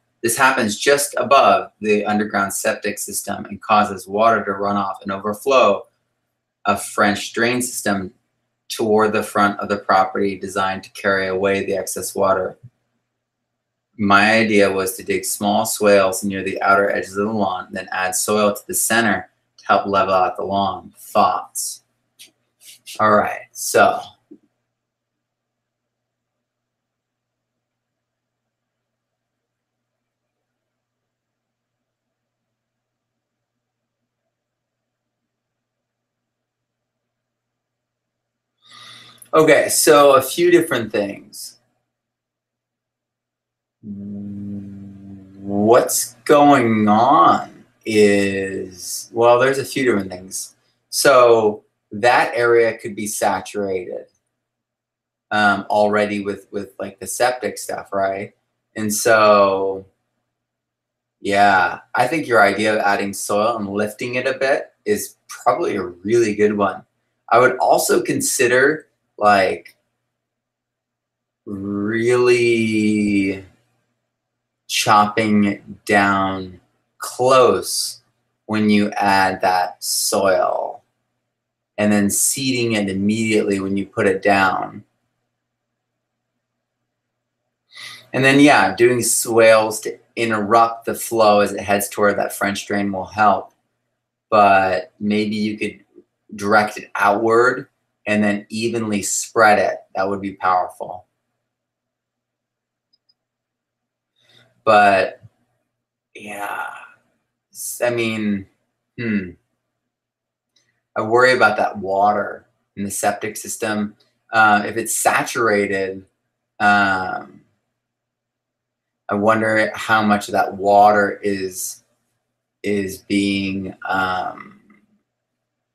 just above the underground septic system and causes water to run off and overflow a French drain system toward the front of the property designed to carry away the excess water. My idea was to dig small swales near the outer edges of the lawn, then add soil to the center to help level out the lawn. Thoughts? All right, so okay, so a few different things. What's going on is, well, there's a few different things. So that area could be saturated already with like the septic stuff, right? And so, yeah, I think your idea of adding soil and lifting it a bit is probably a really good one. I would also consider like really chopping it down close when you add that soil and then seeding it immediately when you put it down. And then, yeah, doing swales to interrupt the flow as it heads toward that French drain will help. But maybe you could direct it outward and then evenly spread it. That would be powerful. But yeah, I mean, I worry about that water in the septic system. If it's saturated, I wonder how much of that water is being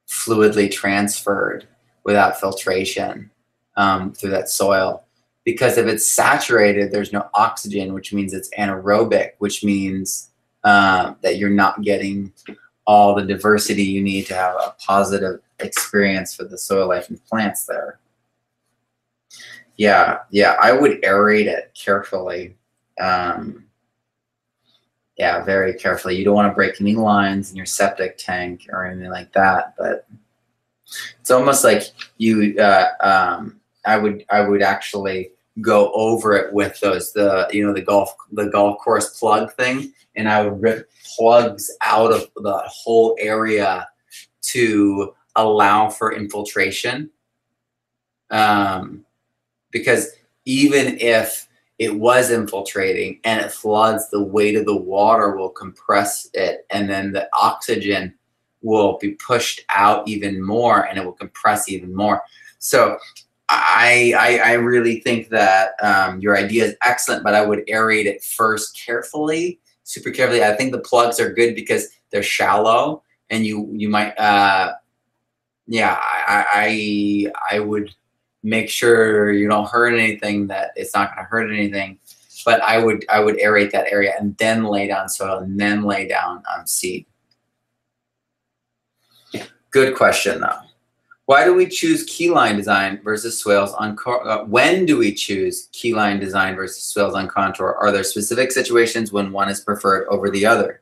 fluidly transferred without filtration through that soil. Because if it's saturated, there's no oxygen, which means it's anaerobic, which means that you're not getting all the diversity you need to have a positive experience for the soil life and plants there. Yeah, I would aerate it carefully. Yeah, very carefully. You don't want to break any lines in your septic tank or anything like that, but it's almost like you, I would actually go over it with those, the golf course plug thing, and I would rip plugs out of the whole area to allow for infiltration. Because even if it was infiltrating and it floods, the weight of the water will compress it, and then the oxygen will be pushed out even more, and it will compress even more. So I really think that your idea is excellent, but I would aerate it first carefully, super carefully. I think the plugs are good because they're shallow, and you might, yeah, I would make sure you don't hurt anything, that it's not going to hurt anything. But I would aerate that area and then lay down soil and then lay down seed. Good question though. Why do we choose keyline design versus swales on when do we choose keyline design versus swales on contour? Are there specific situations when one is preferred over the other?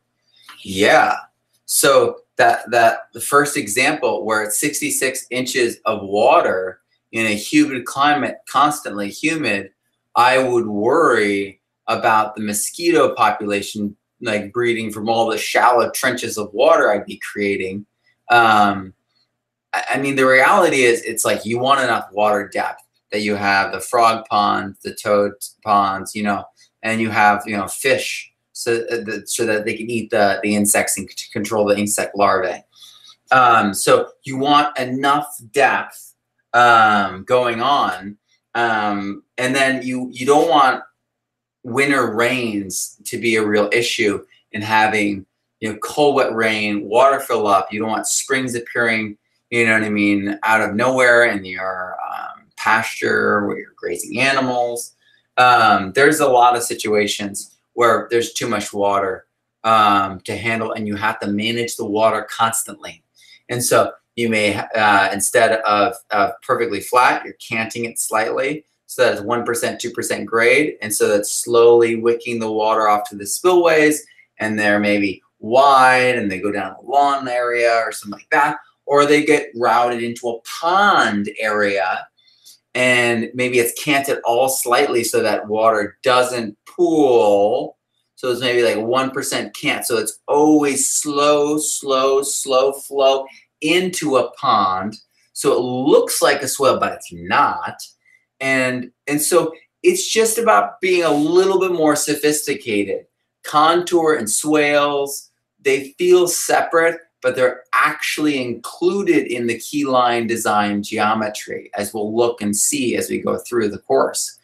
Yeah. So the first example where it's 66 inches of water in a humid climate, constantly humid, I would worry about the mosquito population, like breeding from all the shallow trenches of water I'd be creating. I mean, the reality is, it's like you want enough water depth that you have the frog ponds, the toad ponds, and you have, fish so that they can eat the insects and control the insect larvae. So you want enough depth going on, and then you don't want winter rains to be a real issue in having cold wet rain, water fill up. You don't want springs appearing, out of nowhere in your pasture where you're grazing animals. There's a lot of situations where there's too much water to handle, and you have to manage the water constantly. And so you may, instead of perfectly flat, you're canting it slightly so that it's 1%, 2% grade. And so that's slowly wicking the water off to the spillways, and they're maybe wide and they go down a lawn area or something like that. Or they get routed into a pond area, and maybe it's canted all slightly so that water doesn't pool. So it's maybe like 1% cant. So it's always slow flow into a pond. So it looks like a swale, but it's not. And so it's just about being a little bit more sophisticated. Contour and swales, they feel separate, but they're actually included in the keyline design geometry, as we'll look and see as we go through the course.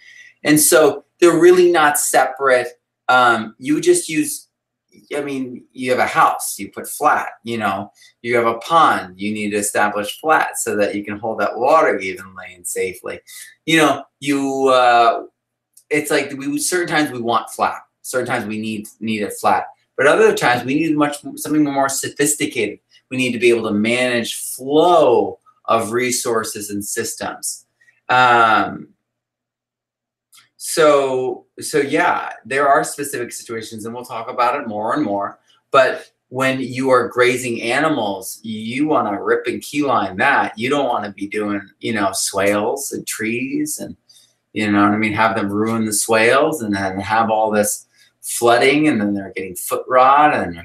And so they're really not separate. You just use, you have a house, you put flat, you have a pond, you need to establish flat so that you can hold that water evenly and safely. It's like certain times we want flat, certain times we need it flat. But other times we need something more sophisticated. We need to be able to manage flow of resources and systems. So yeah, there are specific situations, and we'll talk about it more and more. But when you are grazing animals, you want to rip and keyline that. You don't want to be doing, swales and trees and, have them ruin the swales and then have all this flooding, and then they're getting foot rot, and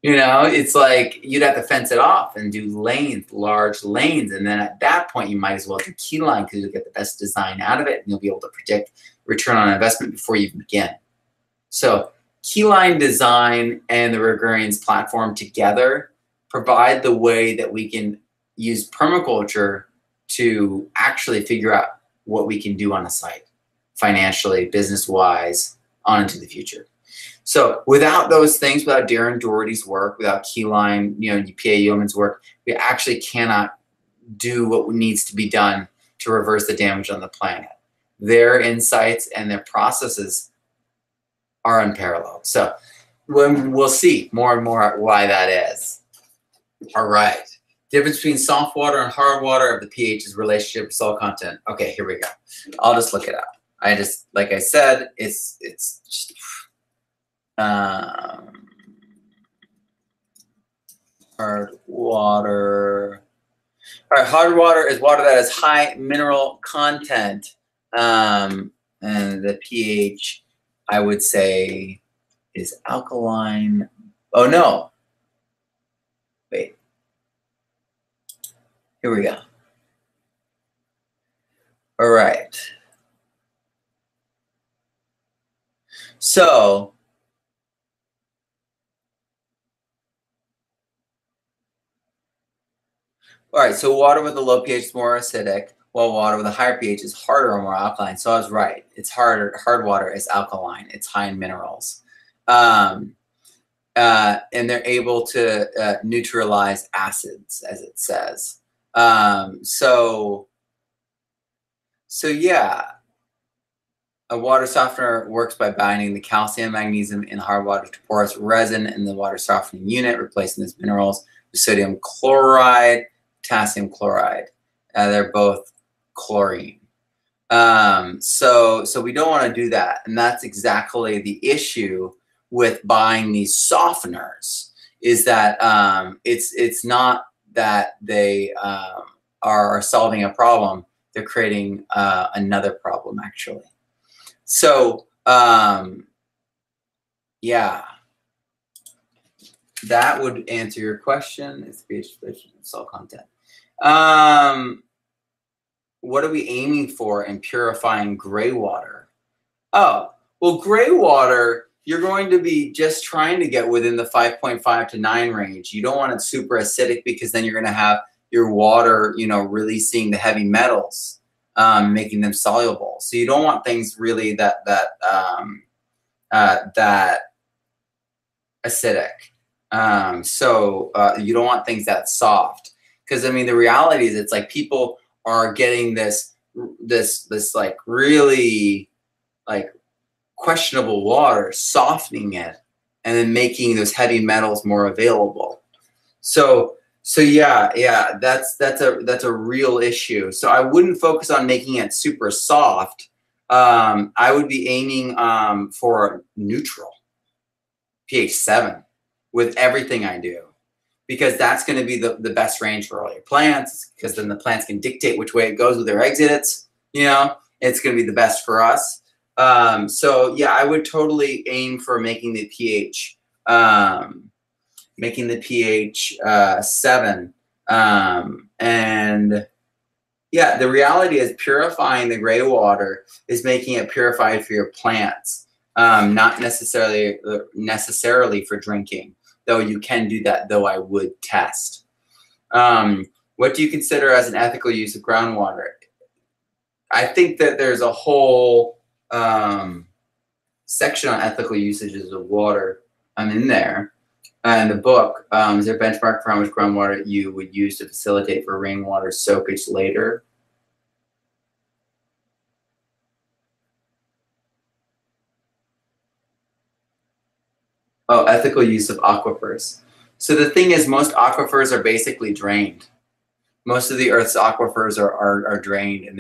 it's like you'd have to fence it off and do large lanes, and then at that point you might as well do keyline, because you'll get the best design out of it, and you'll be able to predict return on investment before you begin. So keyline design and the Gregarians platform together provide the way that we can use permaculture to actually figure out what we can do on a site, financially, business-wise, on into the future. So without those things, without Darren Doherty's work, without Keyline, P.A. Yeoman's work, we actually cannot do what needs to be done to reverse the damage on the planet. Their insights and their processes are unparalleled. So we'll see more and more why that is. All right. Difference between soft water and hard water of the pH's relationship with soil content. Okay, here we go. I'll just look it up. Like I said, it's just, hard water. All right, hard water is water that has high mineral content, and the pH, I would say, is alkaline. Oh no, wait. Here we go. All right. So, all right, so water with a low pH is more acidic, while water with a higher pH is harder or more alkaline. So I was right. It's harder. Hard water is alkaline. It's high in minerals. And they're able to neutralize acids, as it says. So yeah, a water softener works by binding the calcium, magnesium in hard water to porous resin in the water softening unit, replacing those minerals with sodium chloride, potassium chloride. They're both chlorine. So we don't want to do that. And that's exactly the issue with buying these softeners, is that it's not that they are solving a problem. They're creating another problem, actually. So, yeah, that would answer your question. It's pH salt content. What are we aiming for in purifying gray water? Oh, well, gray water, you're going to be just trying to get within the 5.5 to 9 range. You don't want it super acidic, because then you're going to have your water, releasing the heavy metals, making them soluble. So you don't want things really that acidic. So you don't want things that soft, because I mean the reality is it's like people are getting this like really like questionable water, softening it, and then making those heavy metals more available. So yeah, that's a real issue. So I wouldn't focus on making it super soft. I would be aiming for neutral, pH 7, with everything I do, because that's going to be the best range for all your plants, because then the plants can dictate which way it goes with their exudates. It's going to be the best for us. So yeah, I would totally aim for making the pH 7. And yeah, the reality is purifying the gray water is making it purified for your plants, not necessarily for drinking, though you can do that, though I would test. What do you consider as an ethical use of groundwater? I think that there's a whole section on ethical usages of water. I'm in there. In the book, is there a benchmark for how much groundwater you would use to facilitate for rainwater soakage later? Oh, ethical use of aquifers. So the thing is, most aquifers are basically drained. Most of the Earth's aquifers are drained, and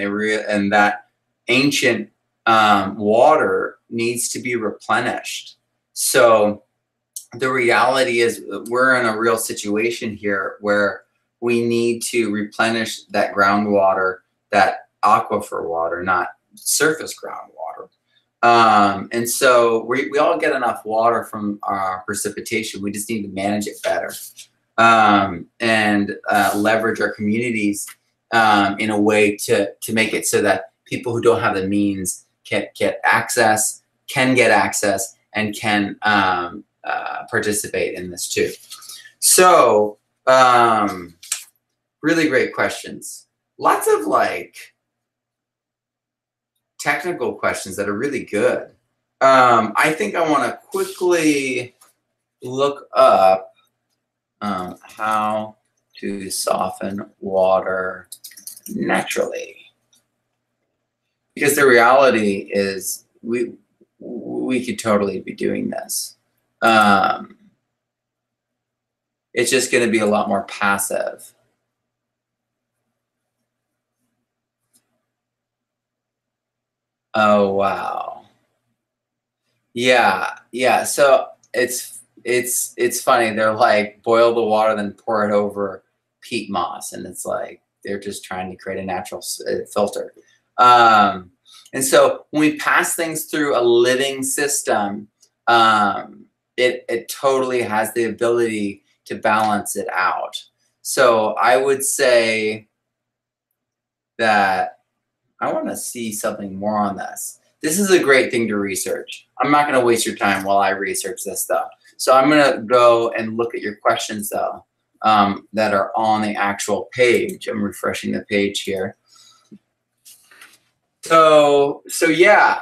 that ancient water needs to be replenished. So the reality is we're in a real situation here where we need to replenish that groundwater, that aquifer water, not surface groundwater. And so we all get enough water from our precipitation. We just need to manage it better, and leverage our communities in a way to make it so that people who don't have the means can get access, and can participate in this too. So Really great questions. Lots of like technical questions that are really good. I think I want to quickly look up how to soften water naturally, because the reality is we could totally be doing this. It's just going to be a lot more passive. Oh wow. Yeah. So it's funny. They're like boil the water, then pour it over peat moss, and it's like they're just trying to create a natural filter. And so when we pass things through a living system, it totally has the ability to balance it out. So I would say that I want to see something more on this. This is a great thing to research. I'm not going to waste your time while I research this stuff. So I'm going to go and look at your questions though, that are on the actual page. I'm refreshing the page here. So yeah,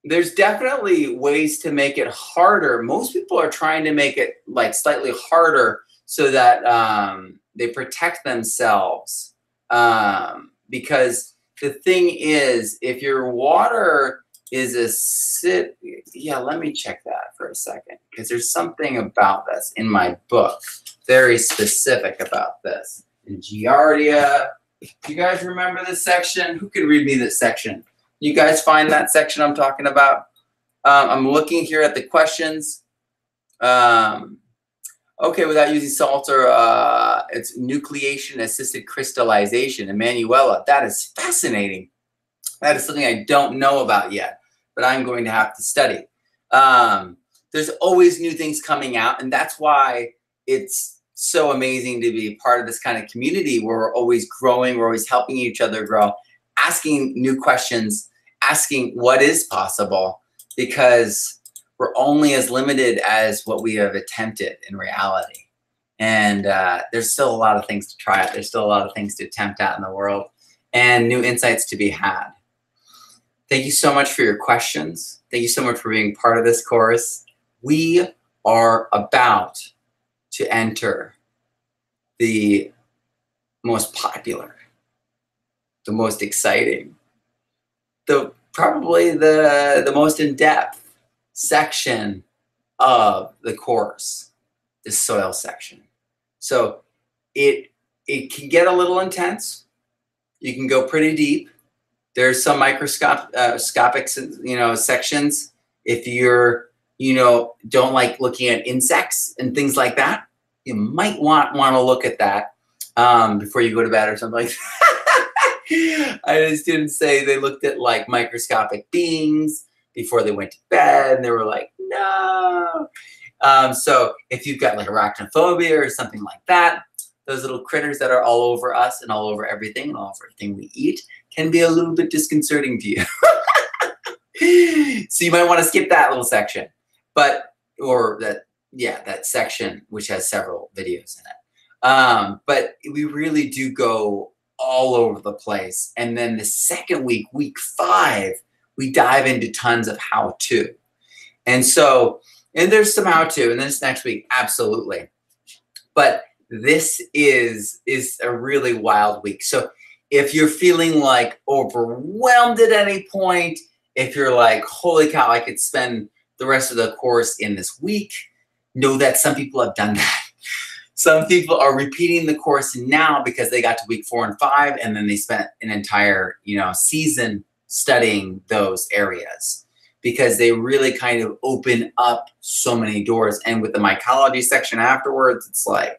there's definitely ways to make it harder. Most people are trying to make it like slightly harder so that they protect themselves. Because the thing is, if your water is acidic, yeah, let me check that for a second, because there's something about this in my book, very specific about this. In Giardia, do you guys remember this section? Who can read me this section? You guys find that section I'm talking about? I'm looking here at the questions. Okay, without using salt or it's nucleation-assisted crystallization. Emanuela, that is fascinating. That is something I don't know about yet, but I'm going to have to study. There's always new things coming out, and that's why it's so amazing to be part of this kind of community where we're always growing, we're always helping each other grow, asking new questions, asking what is possible, because we're only as limited as what we have attempted in reality. And there's still a lot of things to try out. There's still a lot of things to attempt at in the world and new insights to be had. Thank you so much for your questions. Thank you so much for being part of this course. We are about to enter the most popular, the most exciting, probably the most in-depth section of the course, the soil section. So it can get a little intense. You can go pretty deep. There's some microscopic, sections. If you're, don't like looking at insects and things like that, you might want to look at that before you go to bed or something like that. I had a student say they looked at like microscopic beings before they went to bed, and they were like, no. So if you've got like arachnophobia or something like that, those little critters that are all over us and all over everything and all over everything we eat can be a little bit disconcerting to you. So you might want to skip that little section, that section, which has several videos in it. But we really do go all over the place. And then the second week, week 5, we dive into tons of how-to. And there's some how-to, and then this next week, absolutely. But this is a really wild week. So if you're feeling like overwhelmed at any point, if you're like, holy cow, I could spend the rest of the course in this week, know that some people have done that. Some people are repeating the course now because they got to week 4 and 5, and then they spent an entire, season studying those areas, because they really kind of open up so many doors. And with the mycology section afterwards, it's like,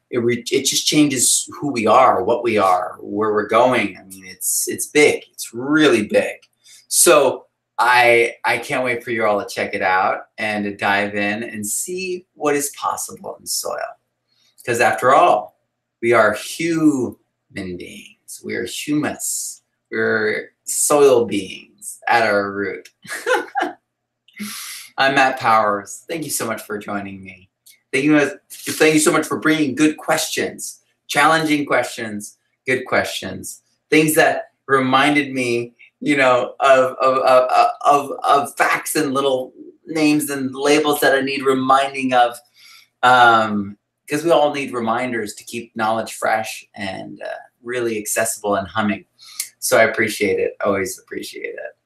it just changes who we are, what we are, where we're going. I mean, it's big. It's really big. So I can't wait for you all to check it out and to dive in and see what is possible in soil. Because after all, we are human beings. We are humus. We're soil beings at our root. I'm Matt Powers. Thank you so much for joining me. Thank you so much for bringing good questions, challenging questions, good questions, things that reminded me, you know, of facts and little names and labels that I need reminding of, because we all need reminders to keep knowledge fresh and really accessible and humming. So I appreciate it. Always appreciate it.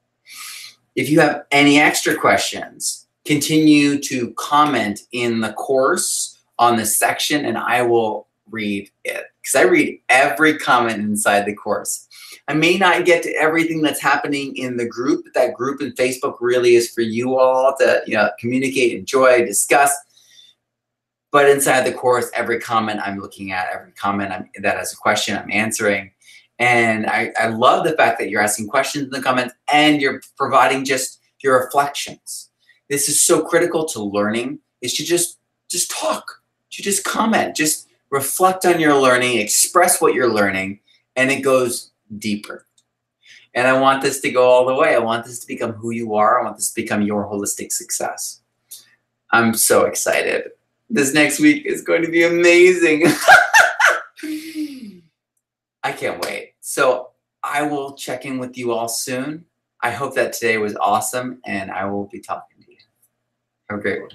If you have any extra questions, continue to comment in the course on this section, and I will read it, because I read every comment inside the course. I may not get to everything that's happening in the group, but that group in Facebook really is for you all to, you know, communicate, enjoy, discuss. But inside the course, every comment I'm looking at, every comment that has a question, I'm answering. And I love the fact that you're asking questions in the comments and you're providing just your reflections. This is so critical to learning, is to just talk, to just comment, just reflect on your learning, express what you're learning, and it goes deeper. And I want this to go all the way. I want this to become who you are. I want this to become your holistic success. I'm so excited. This next week is going to be amazing. I can't wait. So I will check in with you all soon. I hope that today was awesome, and I will be talking to you. Have a great one.